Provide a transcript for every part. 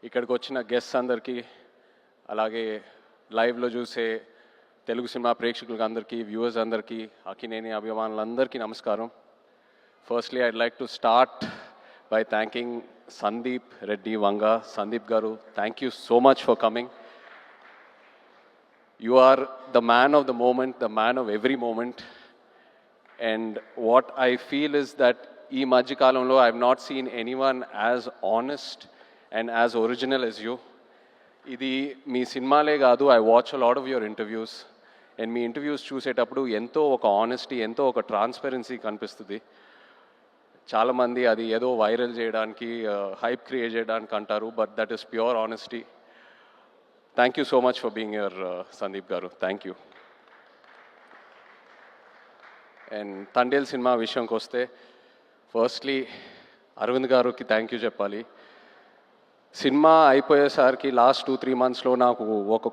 ఇక్కడికి వచ్చిన గెస్ట్స్ అందరికీ, అలాగే లైవ్లో చూసే తెలుగు సినిమా ప్రేక్షకులకు అందరికీ, వ్యూవర్స్ అందరికీ, అక్కినేని అభిమానులందరికీ నమస్కారం. Firstly I'd like to start by thanking Sandeep Reddy Vanga. Sandeep garu, thank you so much for coming. You are the man of the moment, the man of every moment. And what I feel is that ee madhya kalamlo I have not seen anyone as honest and as original as you. Idi mee cinemale gaadu, I watch a lot of your interviews, and mee interviews chusetappudu ento oka honesty, ento oka transparency kanipistudi. Chaala mandi adi edo viral cheyadaniki hype create cheyadaniki antaru, but that is pure honesty. Thank you so much for being here, Sandeep Garu. Thank you. And Tandel cinema vishayam koste, firstly Arvind garu ki thank you cheppali. Cinema అయిపోయేసరికి last 2-3 మంత్స్లో నాకు ఒక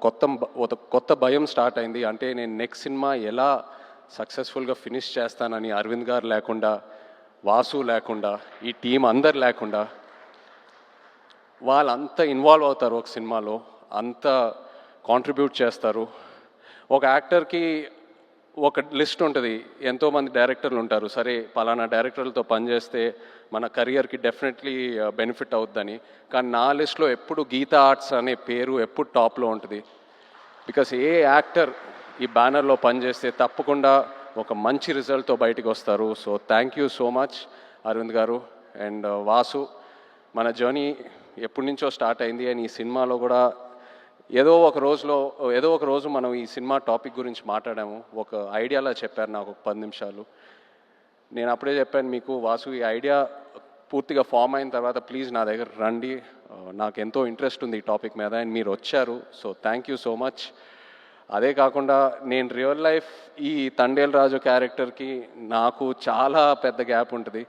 కొత్త భయం start అయింది. అంటే నేను next cinema ఎలా సక్సెస్ఫుల్గా ఫినిష్ చేస్తానని. అరవింద్ గారు లేకుండా, వాసు లేకుండా, ఈ టీం అందరు లేకుండా, వాళ్ళంతా ఇన్వాల్వ్ అవుతారు ఒక సినిమాలో, అంత కాంట్రిబ్యూట్ చేస్తారు. ఒక యాక్టర్కి ఒక లిస్ట్ ఉంటుంది, ఎంతోమంది డైరెక్టర్లు ఉంటారు. సరే పలానా డైరెక్టర్లతో పనిచేస్తే మన కెరియర్కి డెఫినెట్లీ బెనిఫిట్ అవుతుందని. కానీ నా లిస్ట్లో ఎప్పుడు గీతా ఆర్ట్స్ అనే పేరు ఎప్పుడు టాప్లో ఉంటుంది. బికాస్ ఏ యాక్టర్ ఈ బ్యానర్లో పనిచేస్తే తప్పకుండా ఒక మంచి రిజల్ట్తో బయటకు వస్తారు. So thank you so much Arvind garu. And Vasu, మన జర్నీ ఎప్పటి నుంచో స్టార్ట్ అయింది. అండ్ ఈ సినిమాలో కూడా ఏదో ఒక రోజు మనం ఈ సినిమా టాపిక్ గురించి మాట్లాడాము. ఒక ఐడియాలా చెప్పారు నాకు ఒక 10 నిమిషాలు. నేను అప్పుడే చెప్పాను మీకు, వాసు ఈ ఐడియా పూర్తిగా ఫామ్ అయిన తర్వాత ప్లీజ్ నా దగ్గర రండి, నాకు ఎంతో ఇంట్రెస్ట్ ఉంది ఈ టాపిక్ మీద. అండ్ మీరు వచ్చారు. So thank you so much. అదే కాకుండా నేను రియల్ లైఫ్ ఈ తండేల్ రాజు క్యారెక్టర్కి నాకు చాలా పెద్ద గ్యాప్ ఉంటుంది.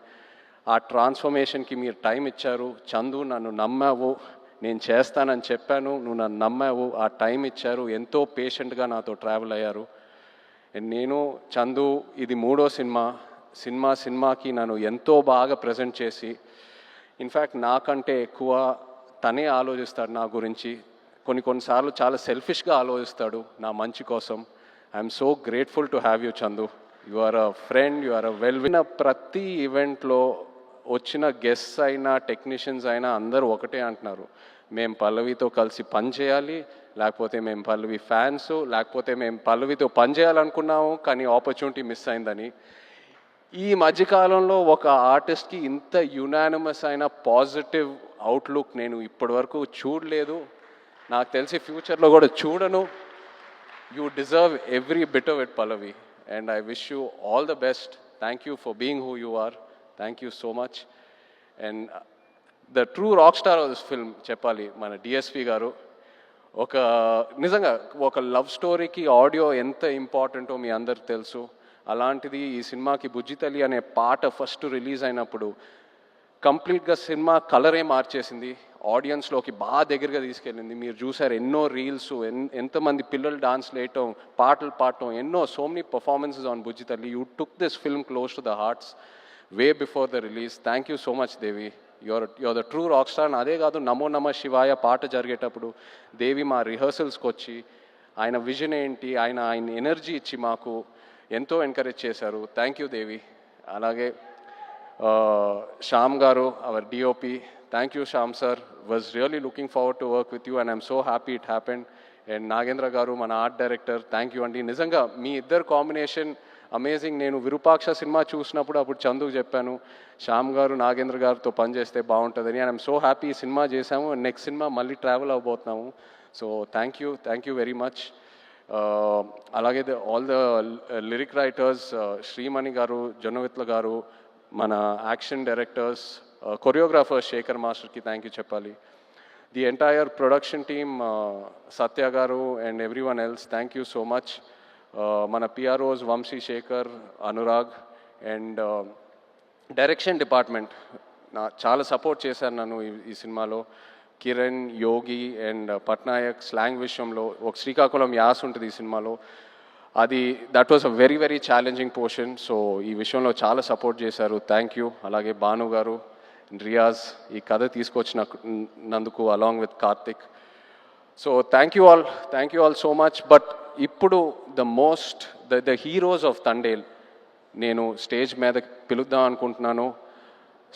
ఆ ట్రాన్స్ఫర్మేషన్కి మీరు టైం ఇచ్చారు. చందు, నన్ను నమ్మావు, నేను చేస్తానని చెప్పాను, నువ్వు నన్ను నమ్మావు, ఆ టైం ఇచ్చారు, ఎంతో పేషెంట్గా నాతో ట్రావెల్ అయ్యారు. నేను చందు ఇది 3వ సినిమాకి నన్ను ఎంతో బాగా ప్రజెంట్ చేసి, ఇన్ఫ్యాక్ట్ నాకంటే ఎక్కువ తనే ఆలోచిస్తాడు నా గురించి. కొన్నిసార్లు చాలా సెల్ఫిష్గా ఆలోచిస్తాడు నా మంచి కోసం. I'm so grateful to have you Chandu. You are a friend, you are a winner ప్రతి ఈవెంట్లో వచ్చిన గెస్ట్స్ అయినా టెక్నీషియన్స్ అయినా అందరూ ఒకటే అంటున్నారు, మేము పల్లవితో కలిసి పని చేయాలి, లేకపోతే మేము పల్లవి ఫ్యాన్స్, లేకపోతే మేము పల్లవితో పని చేయాలనుకున్నాము కానీ ఆపర్చునిటీ మిస్ అయిందని. ఈ మధ్యకాలంలో ఒక ఆర్టిస్ట్కి ఇంత యునానిమస్ అయిన పాజిటివ్ అవుట్లుక్ నేను ఇప్పటివరకు చూడలేదు. నాకు తెలిసి ఫ్యూచర్లో కూడా చూడను. You deserve every bit of it Pallavi. And I wish you all the best. Thank you for being who you are. Thank you so much. And the true rock star of this film చెప్పాలి మన DSP గారు. నిజంగా ఒక love స్టోరీకి audio ఎంత ఇంపార్టెంటో మీ అందరికి తెలుసు. అలాంటిది ఈ సినిమాకి బుజ్జితల్లి అనే పాట ఫస్ట్ రిలీజ్ అయినప్పుడు కంప్లీట్గా సినిమా కలరే మార్చేసింది, ఆడియన్స్లోకి బాగా దగ్గరగా తీసుకెళ్ళింది. మీరు చూసారు ఎన్నో రీల్స్, ఎంతమంది పిల్లలు డాన్స్లు వేయటం, పాటలు పాడటం, ఎన్నో so many performances on Bujjithalli. You took this film close to the hearts way before the release. Thank you so much Devi. Your the true rock star. అదే కాదు, నమో నమ శివాయ పాట జరిగేటప్పుడు దేవి మా రిహర్సల్స్కి వచ్చి ఆయన విజన్ ఏంటి, ఆయన ఎనర్జీ ఇచ్చి మాకు ఎంతో ఎంకరేజ్ చేశారు. Thank you Devi. అలాగే Shyam garu, our DOP, thank you Shyam sir. Was really looking forward to work with you and I'm so happy it happened. And Nagendra garu, మన ఆర్ట్ డైరెక్టర్, థ్యాంక్ యూ అండి. నిజంగా మీ ఇద్దరు కాంబినేషన్ అమేజింగ్. నేను విరూపాక్ష సినిమా చూసినప్పుడు అప్పుడు చందుకు చెప్పాను, శ్యామ్ గారు నాగేంద్ర గారితో పనిచేస్తే బాగుంటుందని. అండ్ ఐఎమ్ సో హ్యాపీ ఈ సినిమా చేశాము. నెక్స్ట్ సినిమా మళ్ళీ ట్రావెల్ అవ్వబోతున్నాము. So thank you very much. అలాగే all the lyric writers, Srimani garu, Jonnavithula garu, మన యాక్షన్ డైరెక్టర్స్, కొరియోగ్రాఫర్స్ శేఖర్ మాస్టర్కి థ్యాంక్ యూ చెప్పాలి. The entire production team, Satya garu and everyone else, thank you so much. మన PROs Vamsi, Sekhar, Anurag. And direction department చాలా support చేశారు నన్ను ఈ సినిమాలో. కిరణ్, యోగి అండ్ పట్నాయక్ స్లాంగ్ విషయంలో ఒక శ్రీకాకుళం యాస్ ఉంటుంది ఈ సినిమాలో. That was a very very challenging portion. So ఈ విషయంలో చాలా సపోర్ట్ చేశారు. Thank you. అలాగే భాను గారు రియాజ్ ఈ కథ తీసుకొచ్చినందుకు along with Karthik. So thank you all so much. But ఇప్పుడు ద హీరోస్ ఆఫ్ తండేల్ నేను స్టేజ్ మీద పిలుద్దాం అనుకుంటున్నాను.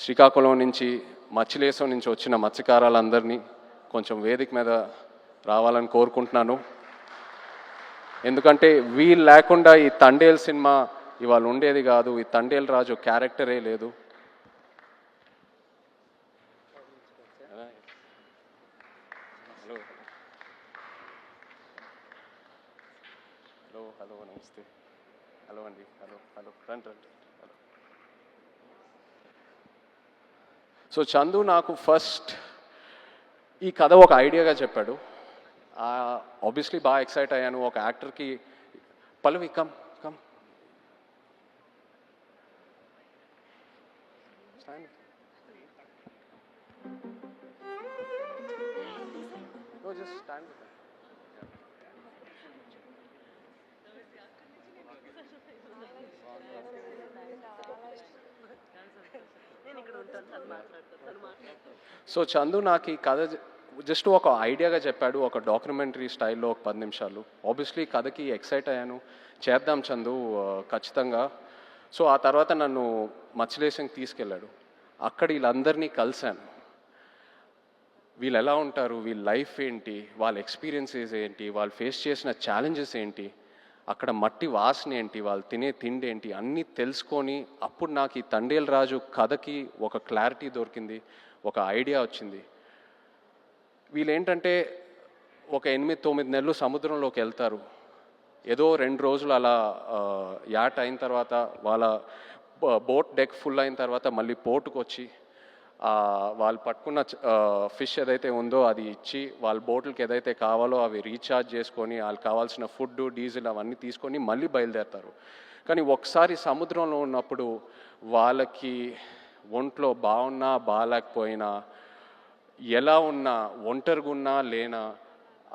శ్రీకాకుళం నుంచి, మచ్చిలేశం నుంచి వచ్చిన మత్స్యకారులందరినీ కొంచెం వేదిక మీద రావాలని కోరుకుంటున్నాను. ఎందుకంటే వీళ్ళు లేకుండా ఈ తండేల్ సినిమా ఇవాళ ఉండేది కాదు. ఈ తండేల్ రాజు క్యారెక్టరే లేదు. హలో నమస్తే. హలో అండి. హలో రండి. సో చందు నాకు ఫస్ట్ ఈ కథ ఒక ఐడియాగా చెప్పాడు. ఆబ్వియస్లీ బాగా ఎక్సైట్ అయ్యాను. ఒక యాక్టర్కి Pallavi come just stand with them. So Chandu నాకు ఈ కథ జస్ట్ ఒక ఐడియాగా చెప్పాడు, ఒక డాక్యుమెంటరీ స్టైల్లో ఒక 10 నిమిషాలు. ఆబ్వియస్లీ కథకి ఎక్సైట్ అయ్యాను, చేద్దాం చందు ఖచ్చితంగా. సో ఆ తర్వాత నన్ను మచ్చిలేశంకి తీసుకెళ్ళాడు. అక్కడ వీళ్ళందరినీ కలిశాను. వీళ్ళు ఎలా ఉంటారు, వీళ్ళ లైఫ్ ఏంటి, వాళ్ళ ఎక్స్పీరియన్సెస్ ఏంటి, వాళ్ళు ఫేస్ చేసిన ఛాలెంజెస్ ఏంటి, అక్కడ మట్టి వాసన ఏంటి, వాళ్ళు తినే తిండి ఏంటి, అన్నీ తెలుసుకొని అప్పుడు నాకు ఈ తండేల్ రాజు కథకి ఒక క్లారిటీ దొరికింది, ఒక ఐడియా వచ్చింది. వీళ్ళేంటంటే ఒక 8-9 నెలలు సముద్రంలోకి వెళ్తారు. ఏదో 2 రోజులు అలా యాట్ అయిన తర్వాత వాళ్ళ బోట్ డెక్ ఫుల్ అయిన తర్వాత మళ్ళీ పోర్టుకు వచ్చి వాళ్ళు పట్టుకున్న ఫిష్ ఏదైతే ఉందో అది ఇచ్చి వాళ్ళ బోట్లకి ఏదైతే కావాలో అవి రీఛార్జ్ చేసుకొని వాళ్ళకి కావాల్సిన ఫుడ్, డీజిల్ అవన్నీ తీసుకొని మళ్ళీ బయలుదేరుతారు. కానీ ఒకసారి సముద్రంలో ఉన్నప్పుడు వాళ్ళకి ఒంట్లో బాగున్నా బాగాలేకపోయినా, ఎలా ఉన్నా, ఒంటరిగా ఉన్నా లేనా,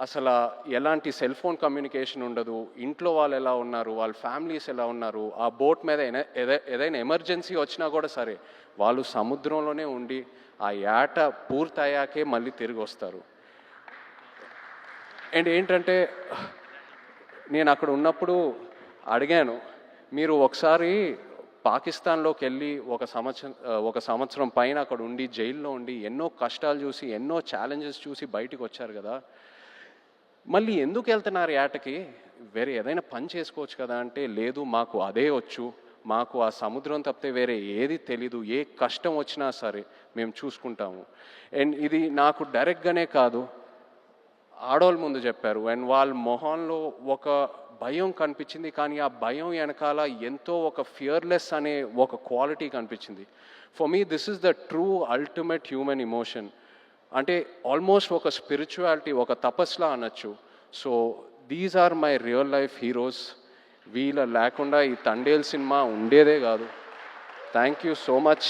అసలు ఎలాంటి సెల్ ఫోన్ కమ్యూనికేషన్ ఉండదు, ఇంట్లో వాళ్ళు ఎలా ఉన్నారు, వాళ్ళ ఫ్యామిలీస్ ఎలా ఉన్నారు, ఆ బోట్ మీద ఏదైనా ఎమర్జెన్సీ వచ్చినా కూడా సరే వాళ్ళు సముద్రంలోనే ఉండి ఆ యాట పూర్తయ్యాకే మళ్ళీ తిరిగి వస్తారు. అండ్ ఏంటంటే నేను అక్కడ ఉన్నప్పుడు అడిగాను, మీరు ఒకసారి పాకిస్తాన్లోకి వెళ్ళి ఒక సంవత్సరం పైన అక్కడ ఉండి జైల్లో ఉండి ఎన్నో కష్టాలు చూసి ఎన్నో ఛాలెంజెస్ చూసి బయటికి వచ్చారు కదా, మళ్ళీ ఎందుకు వెళ్తున్నారు యాటకి, వేరే ఏదైనా పని చేసుకోవచ్చు కదా అంటే, లేదు మాకు అదే వచ్చు, మాకు ఆ సముద్రం తప్పితే వేరే ఏది తెలీదు, ఏ కష్టం వచ్చినా సరే మేము చూసుకుంటాము. అండ్ ఇది నాకు డైరెక్ట్గానే కాదు, ఆడవాళ్ళ ముందు చెప్పారు. అండ్ వాళ్ళ మొహంలో ఒక భయం కనిపించింది, కానీ ఆ భయం వెనకాల ఎంతో ఒక ఫియర్లెస్ అనే ఒక క్వాలిటీ కనిపించింది. For me this is the true ultimate human emotion. అంటే ఆల్మోస్ట్ ఒక స్పిరిచువాలిటీ, ఒక తపస్లా అనొచ్చు. So these are my real life heroes. వీళ్ళ లేకుండా ఈ తండేల్ సినిమా ఉండేదే కాదు. Thank you so much.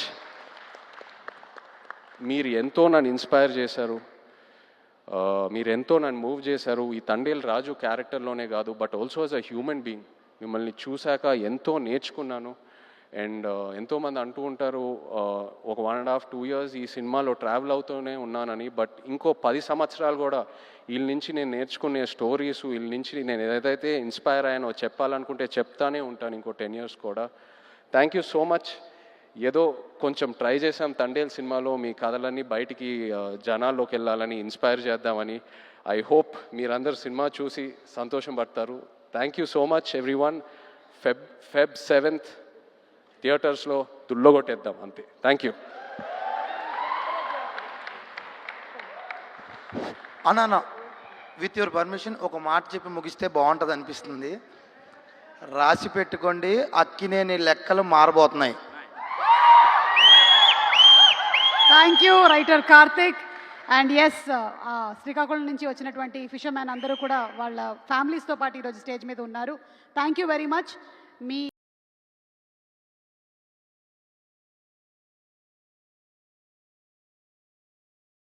మీరు ఎంతో నన్ను ఇన్స్పైర్ చేశారు, మీరు ఎంతో నన్ను మూవ్ చేశారు. ఈ తండేల్ రాజు క్యారెక్టర్లోనే కాదు, but also as a human being మిమ్మల్ని చూశాక ఎంతో నేర్చుకున్నాను. అండ్ ఎంతోమంది అంటూ ఉంటారు ఒక 1.5-2 years ఈ సినిమాలో ట్రావెల్ అవుతూనే ఉన్నానని. బట్ ఇంకో 10 సంవత్సరాలు కూడా వీళ్ళ నుంచి నేను నేర్చుకునే స్టోరీస్, వీళ్ళ నుంచి నేను ఏదైతే ఇన్స్పైర్ అయ్యానో చెప్పాలనుకుంటే చెప్తానే ఉంటాను ఇంకో 10 years కూడా. Thank you so much. ఏదో కొంచెం ట్రై చేసాం తండేల్ సినిమాలో మీ కథలన్నీ బయటికి జనాల్లోకి వెళ్ళాలని, ఇన్స్పైర్ చేద్దామని. ఐ హోప్ మీరందరూ సినిమా చూసి సంతోషం పడతారు. Thank you so much everyone. Feb 7th థియేటర్స్లో దుల్లగొట్టేద్దాం అంతే. Thank you. అన్నా, విత్ యువర్ పర్మిషన్ ఒక మాట చెప్పి ముగిస్తే బాగుంటుంది అనిపిస్తుంది. రాసి పెట్టుకోండి, అక్కినేని లెక్కలు మారబోతున్నాయి. Thank you writer Karthik. And yes, Srikakulam నుంచి వచ్చినటువంటి ఫిషర్మ్యాన్ అందరూ కూడా వాళ్ళ ఫ్యామిలీస్తో పాటు ఈరోజు స్టేజ్ మీద ఉన్నారు. Thank you very much. Me